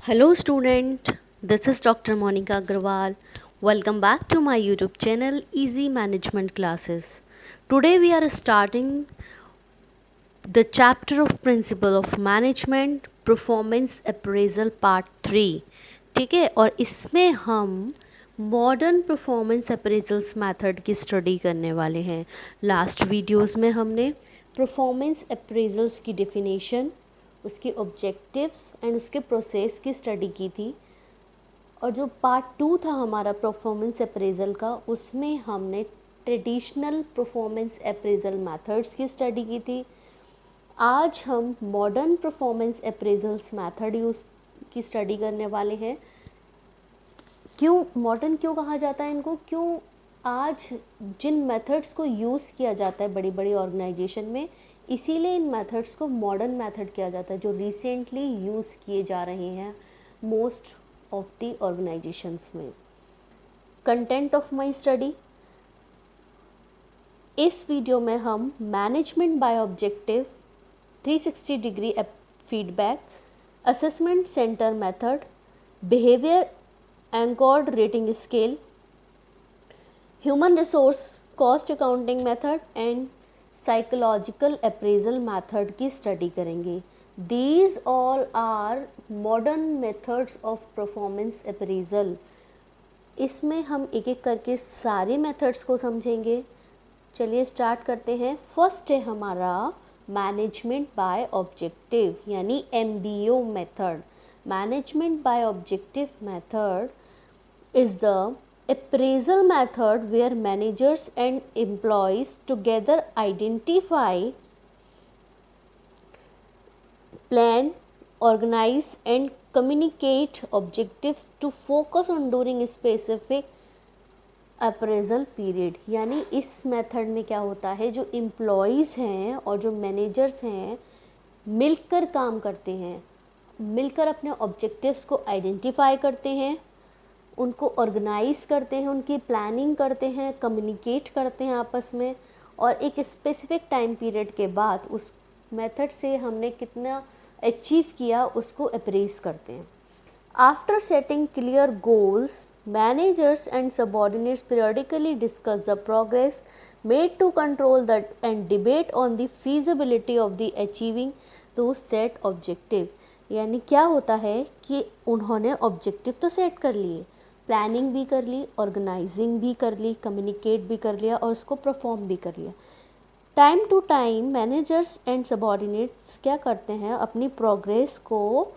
Hello student, this is Dr. Monica Agrawal. Welcome back to my YouTube channel Easy Management Classes. Today we are starting the chapter of Principle of Management Performance Appraisal Part 3. ठीक है, और इसमें हम modern performance appraisals method की study करने वाले हैं। Last videos में हमने परफॉर्मेंस अप्रेजल्स की डेफिनेशन, उसके ऑब्जेक्टिव्स एंड उसके प्रोसेस की स्टडी की थी। और जो पार्ट 2 था हमारा परफॉर्मेंस अप्रेजल का, उसमें हमने ट्रेडिशनल परफॉर्मेंस अप्रेजल मेथड्स की स्टडी की थी। आज हम modern performance appraisals method use की स्टडी करने वाले हैं। क्यों मॉडर्न क्यों कहा जाता है इनको? क्यों आज जिन मेथड्स को यूज़ किया जाता है बड़ी बड़ी ऑर्गेनाइजेशन में, इसीलिए इन मेथड्स को मॉडर्न मेथड किया जाता है, जो रिसेंटली यूज़ किए जा रहे हैं मोस्ट ऑफ द ऑर्गेनाइजेशंस में। कंटेंट ऑफ माय स्टडी, इस वीडियो में हम management by objective, 360 degree feedback, assessment centre method, behaviour anchored rating scale, human resource cost accounting method and psychological appraisal method की study करेंगे। These all are modern methods of performance appraisal. इसमें हम एक एक करके सारे मेथड्स को समझेंगे। चलिए स्टार्ट करते हैं। फर्स्ट है हमारा मैनेजमेंट बाय ऑब्जेक्टिव यानी MBO method. Management by objective method is the appraisal method where managers and employees together identify, plan, organize and communicate objectives to focus on during specific appraisal period। यानी इस method में क्या होता है, जो employees हैं और जो मैनेजर्स हैं मिलकर काम करते हैं, मिलकर अपने ऑब्जेक्टिव्स को आइडेंटिफाई करते हैं, उनको ऑर्गेनाइज करते हैं, उनकी प्लानिंग करते हैं, कम्युनिकेट करते हैं आपस में, और एक स्पेसिफिक टाइम पीरियड के बाद उस मेथड से हमने कितना अचीव किया उसको अप्रेज करते हैं। After setting clear goals, managers and subordinates periodically discuss the progress made to control that and debate on the feasibility of the achieving those set objective. यानी क्या होता है कि उन्होंने ऑब्जेक्टिव तो सेट कर लिए, प्लानिंग भी कर ली, ऑर्गेनाइजिंग भी कर ली, कम्युनिकेट भी कर लिया और उसको परफॉर्म भी कर लिया। Time to time managers and subordinates क्या करते हैं, अपनी प्रोग्रेस को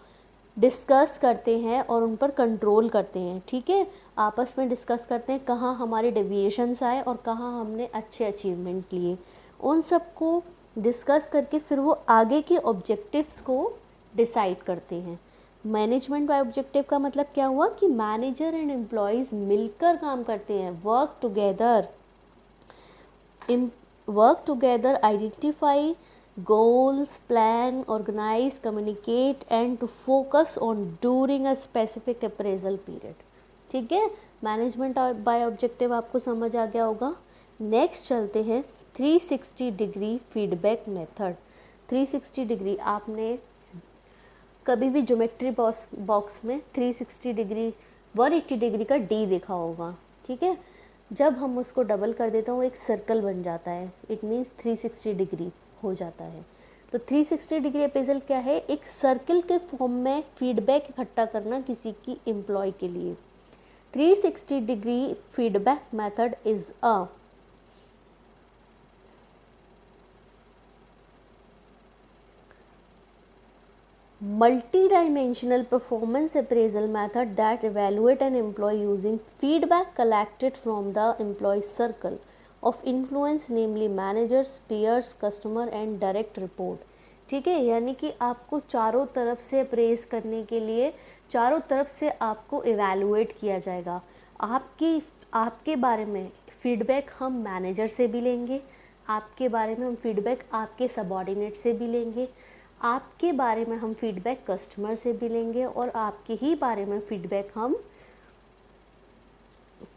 डिस्कस करते हैं और उन पर कंट्रोल करते हैं। ठीक है, आपस में डिस्कस करते हैं कहाँ हमारे डेविएशंस आए और कहाँ हमने अच्छे अचीवमेंट लिए। उन सब को डिस्कस करके फिर वो आगे के ऑब्जेक्टिव्स को डिसाइड करते हैं। मैनेजमेंट बाय ऑब्जेक्टिव का मतलब क्या हुआ कि मैनेजर एंड एम्प्लॉयज़ मिलकर काम करते हैं, work together identify goals, plan, organize, communicate and to focus on during a specific appraisal period। ठीक है, मैनेजमेंट बाय ऑब्जेक्टिव आपको समझ आ गया होगा। नेक्स्ट चलते हैं 360 डिग्री फीडबैक मेथड। 360 डिग्री आपने कभी भी ज्योमेट्री बॉक्स में 360 डिग्री 180 डिग्री का डी देखा होगा। ठीक है, जब हम उसको डबल कर देते हैं वो एक सर्कल बन जाता है, इट मीन्स 360 डिग्री हो जाता है। तो 360 डिग्री अप्रेजल क्या है, एक सर्कल के फॉर्म में फीडबैक इकट्ठा करना किसी की एम्प्लॉय के लिए। 360 degree feedback method is a multi-dimensional performance appraisal method that evaluate an employee using feedback collected from the employee's circle of influence, namely managers, peers, customer and direct report। ठीक है, यानी कि आपको चारों तरफ से अप्रेज करने के लिए चारों तरफ से आपको इवैल्यूएट किया जाएगा। आपके बारे में फीडबैक हम मैनेजर से भी लेंगे, आपके बारे में हम फीडबैक आपके सबऑर्डिनेट से भी लेंगे, आपके बारे में हम फीडबैक कस्टमर से भी लेंगे और आपके ही बारे में फीडबैक हम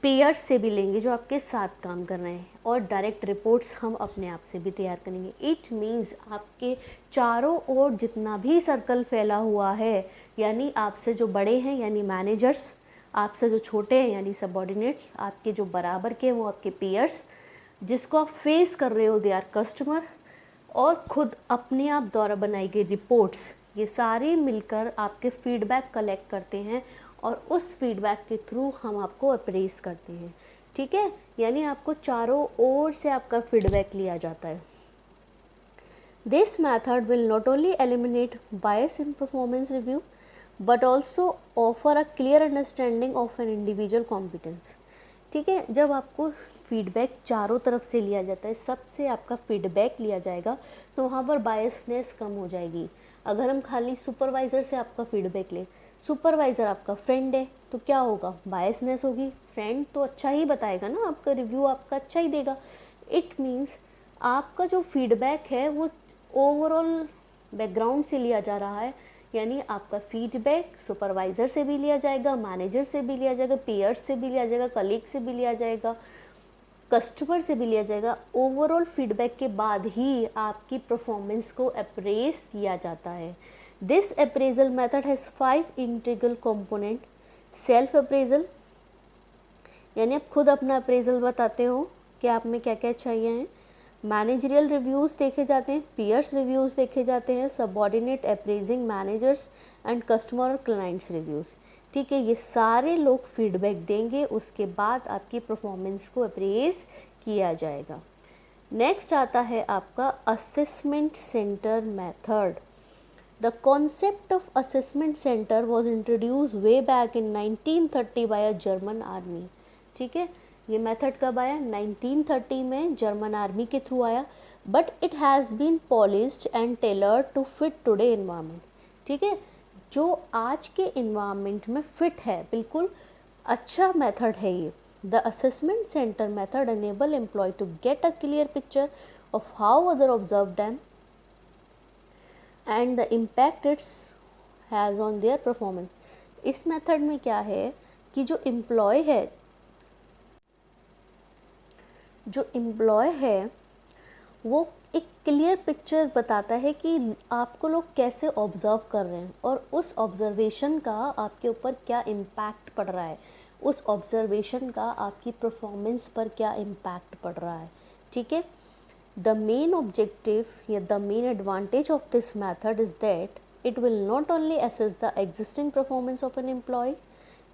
पेयर्स से भी लेंगे जो आपके साथ काम कर रहे हैं, और डायरेक्ट रिपोर्ट्स हम अपने आप से भी तैयार करेंगे। इट मीन्स आपके चारों ओर जितना भी सर्कल फैला हुआ है, यानी आपसे जो बड़े हैं यानी मैनेजर्स, आपसे जो छोटे हैं यानी सबऑर्डिनेट्स, आपके जो बराबर के हैं वो आपके पीयर्स, जिसको आप फेस कर रहे हो दे आर कस्टमर, और खुद अपने आप द्वारा बनाई गई रिपोर्ट्स, ये सारे मिलकर आपके फीडबैक कलेक्ट करते हैं और उस फीडबैक के थ्रू हम आपको अप्रेज करते हैं। ठीक है, यानी आपको चारों ओर से आपका फीडबैक लिया जाता है। This method will not only eliminate bias in performance review but also offer a clear understanding of an individual competence. ठीक है, जब आपको फीडबैक चारों तरफ से लिया जाता है, सबसे आपका फीडबैक लिया जाएगा, तो वहाँ पर बायसनेस कम हो जाएगी। अगर हम खाली सुपरवाइज़र से आपका फीडबैक लें, सुपरवाइज़र आपका फ्रेंड है तो क्या होगा, बायसनेस होगी। फ्रेंड तो अच्छा ही बताएगा ना, आपका रिव्यू आपका अच्छा ही देगा। इट मीन्स आपका जो फीडबैक है वो ओवरऑल बैकग्राउंड से लिया जा रहा है, यानी आपका फीडबैक सुपरवाइज़र से भी लिया जाएगा, मैनेजर से भी लिया जाएगा, पीयर्स से भी लिया जाएगा, कलीग से भी लिया जाएगा, कस्टमर से भी लिया जाएगा। ओवरऑल फीडबैक के बाद ही आपकी परफॉर्मेंस को अप्रेज किया जाता है। This appraisal method has 5 integral component. Self appraisal, यानी आप खुद अपना अप्रेजल बताते हो कि आप में क्या क्या चाहिए हैं। मैनेजरियल रिव्यूज़ देखे जाते हैं, पीयर्स रिव्यूज़ देखे जाते हैं, subordinate appraising managers and customer और क्लाइंट्स रिव्यूज़। ठीक है, ये सारे लोग फीडबैक देंगे, उसके बाद आपकी परफॉर्मेंस को अप्रेज किया जाएगा। नेक्स्ट आता है आपका assessment centre method. The concept of assessment centre was introduce way back in 1930 by a German army. ठीक है, ये मेथड कब आया, 1930 में जर्मन आर्मी के थ्रू आया, but it has been polished and tailored to fit today environment. ठीक है, जो आज के इन्वायरमेंट में फिट है, बिल्कुल अच्छा मेथड है ये। The assessment centre method enable employ to get a clear picture of how other observe them and the impact its has on their performance. इस मेथड में क्या है कि जो एम्प्लॉय है वो एक क्लियर पिक्चर बताता है कि आपको लोग कैसे ऑब्ज़र्व कर रहे हैं और उस ऑब्ज़र्वेशन का आपके ऊपर क्या इम्पैक्ट पड़ रहा है, उस ऑब्ज़र्वेशन का आपकी परफॉर्मेंस पर क्या इम्पैक्ट पड़ रहा है। ठीक है, द मेन ऑब्जेक्टिव या the main advantage of this method is that it will not only assess the existing performance of an employee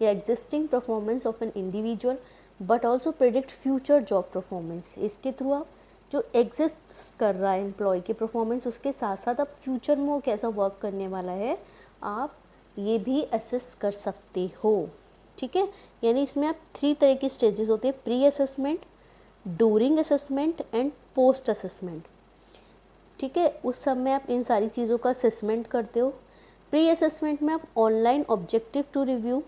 या existing performance of an individual but also predict future job performance। इसके through आप जो exist कर रहा है employ की performance, उसके साथ साथ आप फ्यूचर में वो कैसा वर्क करने वाला है आप ये भी असेस कर सकते हो। ठीक है, यानी इसमें आप 3 तरह की स्टेजेस होते हैं, pre assessment, during assessment and post assessment. ठीक है, उस समय आप इन सारी चीज़ों का असेसमेंट करते हो। प्री असेसमेंट में आप online objective to review,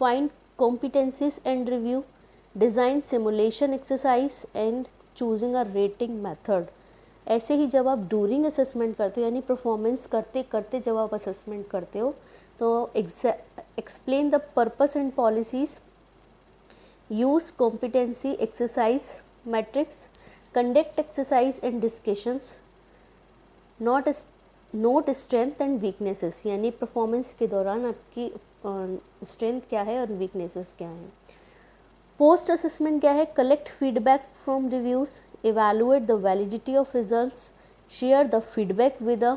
find competencies and review, design simulation exercise and choosing a rating method. ऐसे ही जब आप ड्यूरिंग असेसमेंट करते हो यानी परफॉर्मेंस करते करते जब आप असेसमेंट करते हो तो explain the purpose and policies, use competency exercise matrix, conduct exercise and discussions, note strength and weaknesses, यानी परफॉर्मेंस के दौरान आपकी स्ट्रेंथ क्या है और वीकनेसेस क्या हैं। पोस्ट असेसमेंट क्या है, collect feedback from reviews, evaluate the validity of results, share the feedback with the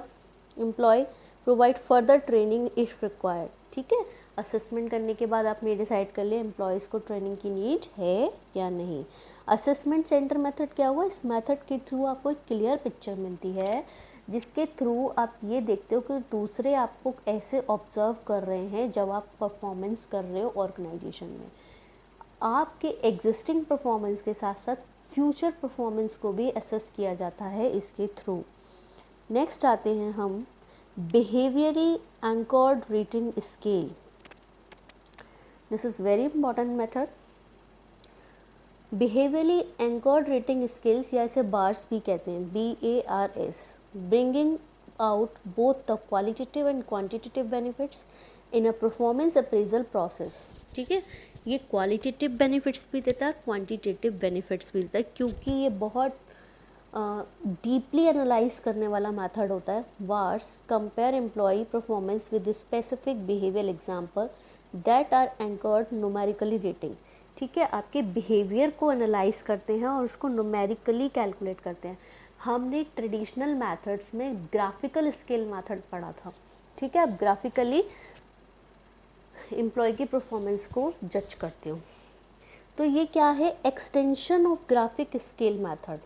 employee, provide further training if required। ठीक है, असेसमेंट करने के बाद आपने डिसाइड कर लिया एम्प्लॉयज़ को ट्रेनिंग की नीड है या नहीं। असेसमेंट सेंटर मेथड क्या हुआ, इस मेथड के थ्रू आपको एक क्लियर पिक्चर मिलती है जिसके थ्रू आप ये देखते हो कि दूसरे आपको ऐसे ऑब्जर्व कर रहे हैं जब आप परफॉर्मेंस कर रहे हो ऑर्गेनाइजेशन में। आपके एग्जिस्टिंग परफॉर्मेंस के साथ साथ फ्यूचर परफॉर्मेंस को भी असेस किया जाता है इसके थ्रू। नेक्स्ट आते हैं हम behaviourally anchored rating scale. This is very important method. Behaviourally anchored rating scales या इसे बार्स भी कहते हैं, BARS, bringing out both the qualitative and quantitative benefits in a performance appraisal process. ठीक है, ये क्वालिटेटिव बेनिफिट्स भी देता है, क्वांटिटेटिव बेनिफिट्स भी देता है, क्योंकि ये बहुत डीपली एनालाइज करने वाला मेथड होता है BARS compare employ performance with specific behaviour example that are anchored numerically rating. ठीक है, आपके बिहेवियर को एनालाइज करते हैं और उसको न्यूमेरिकली कैलकुलेट करते हैं। हमने ट्रेडिशनल मेथड्स में ग्राफिकल स्केल मेथड पढ़ा था। ठीक है, अब ग्राफिकली एम्प्लॉय की परफॉर्मेंस को जज करते हो। तो ये क्या है, extension of graphic scale method.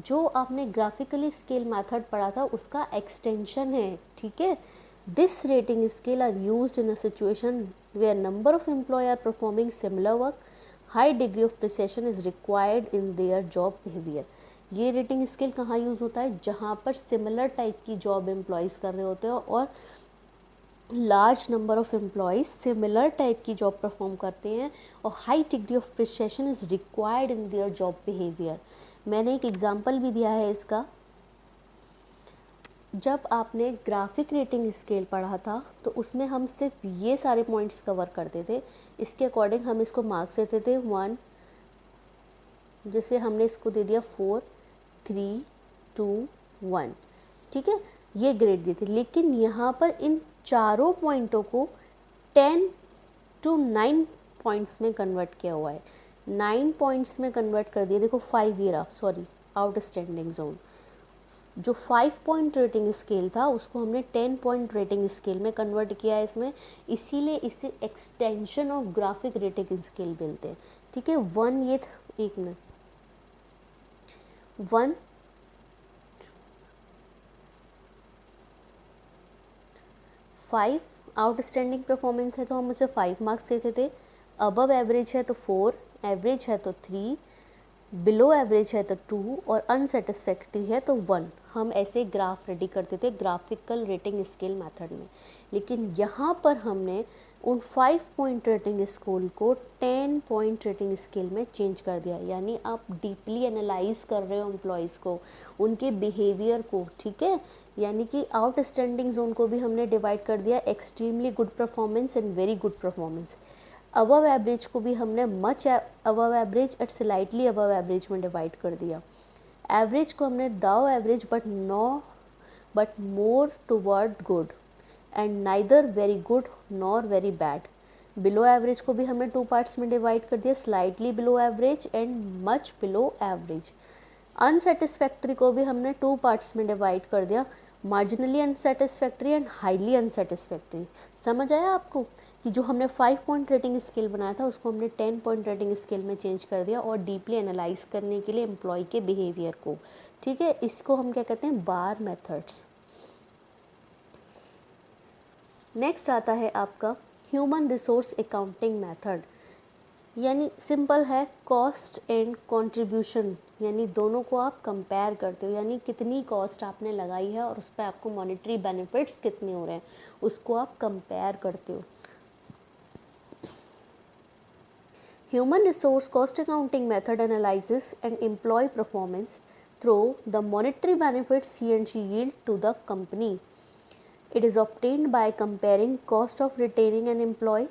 जो आपने ग्राफिकली स्केल मेथड पढ़ा था उसका एक्सटेंशन है। ठीक है, this rating scale are used in a situation where number of employ are performing similar work, high degree of precision is required in their job behaviour. ये rating scale कहाँ use होता है, जहाँ पर सिमिलर टाइप की job employees कर रहे होते हैं और large number of employees similar type की जॉब परफॉर्म करते हैं और high degree of precision is required in their job behaviour. मैंने एक एग्जांपल भी दिया है इसका। जब आपने ग्राफिक रेटिंग स्केल पढ़ा था तो उसमें हम सिर्फ ये सारे पॉइंट्स कवर करते थे। इसके अकॉर्डिंग हम इसको मार्क्स देते थे 1, जैसे हमने इसको दे दिया 4, 3, 2, 1। ठीक है, ये ग्रेड दी थी। लेकिन यहाँ पर इन चारों पॉइंटों को 10 to 9 पॉइंट्स में कन्वर्ट किया हुआ है। 9 पॉइंट्स में कन्वर्ट कर दिया। देखो 5 ये रहा, सॉरी, आउटस्टैंडिंग जोन। जो 5 पॉइंट रेटिंग स्केल था उसको हमने 10 पॉइंट रेटिंग स्केल में कन्वर्ट किया है इसमें, इसीलिए इसे extension of graphic rating scale बोलते हैं। ठीक है, 1 ये एक मिनट 1 5 आउटस्टैंडिंग परफॉर्मेंस है तो हम उसे 5 मार्क्स देते थे। अबव एवरेज है तो 4, एवरेज है तो 3, बिलो एवरेज है तो 2 और अनसेटिस्फैक्ट्री है तो 1। हम ऐसे ग्राफ रेडी करते थे ग्राफिकल रेटिंग स्केल मेथड में। लेकिन यहाँ पर हमने उन 5 पॉइंट रेटिंग स्केल को 10 पॉइंट रेटिंग स्केल में चेंज कर दिया। यानी आप डीपली एनालाइज कर रहे हो एम्प्लॉयज़ को, उनके बिहेवियर को। ठीक है, यानी कि आउटस्टैंडिंग जोन को भी हमने डिवाइड कर दिया, extremely good performance and very good performance. Above average को भी हमने much above average and slightly above average में डिवाइड कर दिया। एवरेज को हमने दाव average but more toward good and neither very good nor very bad. Below average को भी हमने 2 पार्ट्स में डिवाइड कर दिया, slightly below average and much below average. Unsatisfactory को भी हमने 2 पार्ट्स में डिवाइड कर दिया, marginally unsatisfactory and highly unsatisfactory. समझ आया आपको कि जो हमने 5 पॉइंट रेटिंग स्केल बनाया था उसको हमने 10 पॉइंट रेटिंग स्केल में चेंज कर दिया और डीपली एनालाइज करने के लिए एम्प्लॉय के बिहेवियर को। ठीक है, इसको हम क्या कहते हैं, बार मेथड्स। नेक्स्ट आता है आपका ह्यूमन रिसोर्स अकाउंटिंग मेथड। यानी सिंपल है, कॉस्ट एंड कंट्रीब्यूशन, यानी दोनों को आप कंपेयर करते हो। यानी कितनी कॉस्ट आपने लगाई है और उस पर आपको मॉनेटरी बेनिफिट्स कितने हो रहे हैं उसको आप कंपेयर करते हो। Human resource cost accounting method analyses and employ performance through the monetary benefits he and she yield to the company. It is obtained by comparing cost of retaining an employee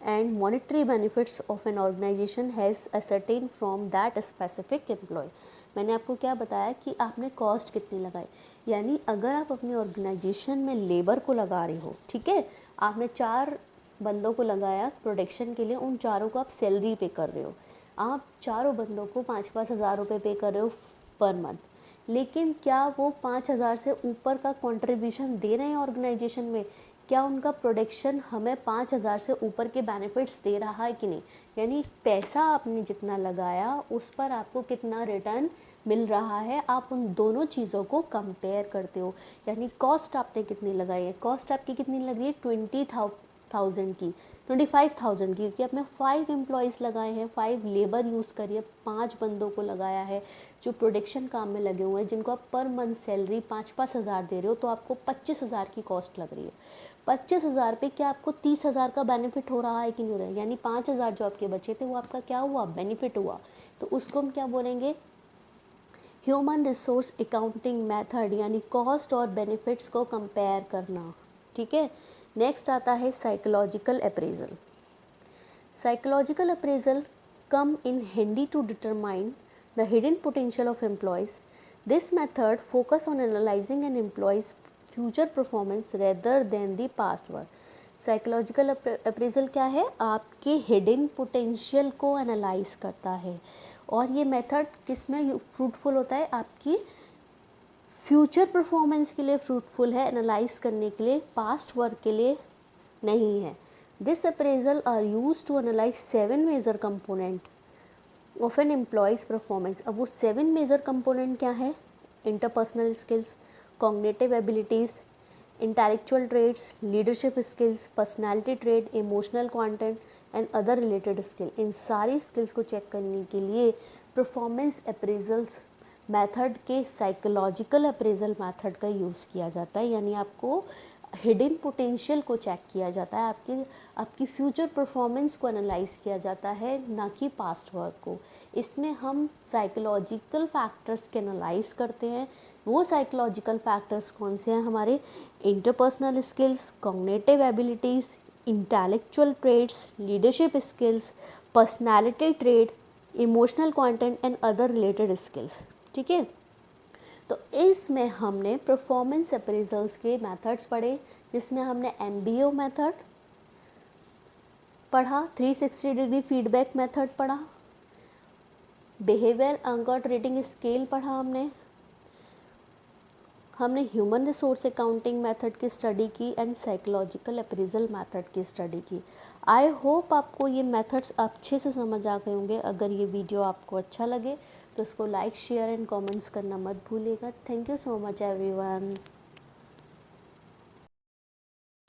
and monetary benefits of an organization has ascertained from that specific employee। मैंने आपको क्या बताया कि आपने cost कितनी लगाई, यानी अगर आप अपनी ऑर्गेनाइजेशन में लेबर को लगा रहे हो, ठीक है, आपने 4 बंदों को लगाया प्रोडक्शन के लिए, उन चारों को आप सैलरी पे कर रहे हो, आप चारों बंदों को 5-5 हज़ार रुपये पे कर रहे हो पर मंथ। लेकिन क्या वो 5,000 से ऊपर का कंट्रीब्यूशन दे रहे हैं ऑर्गेनाइजेशन में? क्या उनका प्रोडक्शन हमें 5,000 से ऊपर के बेनिफिट्स दे रहा है कि नहीं? यानी पैसा आपने जितना लगाया उस पर आपको कितना रिटर्न मिल रहा है, आप उन दोनों चीज़ों को कंपेयर करते हो। यानी कॉस्ट आपने कितनी लगाई है, कॉस्ट आपकी कितनी लग रही है 20,000 की, 25,000 की, क्योंकि आपने 5 एम्प्लॉयज़ लगाए हैं, 5 लेबर यूज़ करिए, 5 बंदों को लगाया है जो प्रोडक्शन काम में लगे हुए हैं, जिनको आप पर मंथ सैलरी 5-5 हज़ार दे रहे हो, तो आपको 25,000 की कॉस्ट लग रही है। 25,000 पे क्या आपको 30,000 का बेनिफिट हो रहा है कि नहीं हो रहा है? यानी 5,000 जो आपके बचे थे वो आपका क्या हुआ, बेनिफिट हुआ। तो उसको हम क्या बोलेंगे, ह्यूमन रिसोर्स अकाउंटिंग मेथड, यानी कॉस्ट और बेनिफिट्स को कंपेयर करना। ठीक है, नेक्स्ट आता है psychological appraisal. Psychological appraisal come in handy to determine the hidden potential of employees. This method focus on analysing an employee's future performance rather then the past work. Psychological appraisal क्या है, आपके hidden potential को analyse करता है, और ये method किस में फ्रूटफुल होता है, आपकी फ्यूचर परफॉर्मेंस के लिए फ्रूटफुल है, एनालाइज करने के लिए, पास्ट वर्क के लिए नहीं है। This appraisal are use to analyse 7 major component of an employee's performance. अब वो 7 मेजर कंपोनेंट क्या है, interpersonal skills, cognitive abilities, intellectual traits, leadership skills, personality trait, emotional content and other related skill. इन सारी स्किल्स को check करने के लिए परफॉर्मेंस अप्रेजल्स मेथड के साइकोलॉजिकल अप्रेजल मेथड का यूज़ किया जाता है, यानी आपको हिडन पोटेंशियल को चेक किया जाता है, आपकी फ्यूचर परफॉर्मेंस को एनालाइज किया जाता है, ना कि पास्ट वर्क को। इसमें हम साइकोलॉजिकल फैक्टर्स के एनालाइज करते हैं। वो साइकोलॉजिकल फैक्टर्स कौन से हैं हमारे, interpersonal skills, cognitive abilities, intellectual traits, leadership skills, personality trait, emotional content and other related skills. ठीक है, तो इसमें हमने परफॉर्मेंस अप्रेजल्स के मेथड्स पढ़े, जिसमें हमने MBO मेथड पढ़ा, 360 डिग्री फीडबैक मेथड पढ़ा, बिहेवियर अंकर्ड रेटिंग स्केल पढ़ा, हमने ह्यूमन रिसोर्स अकाउंटिंग मेथड की स्टडी की एंड साइकोलॉजिकल अप्रेजल मेथड की स्टडी की। आई होप आपको ये मेथड्स अच्छे से समझ आ गए होंगे। अगर ये वीडियो आपको अच्छा लगे तो इसको लाइक, शेयर एंड कमेंट्स करना मत भूलिएगा। Thank you so much everyone.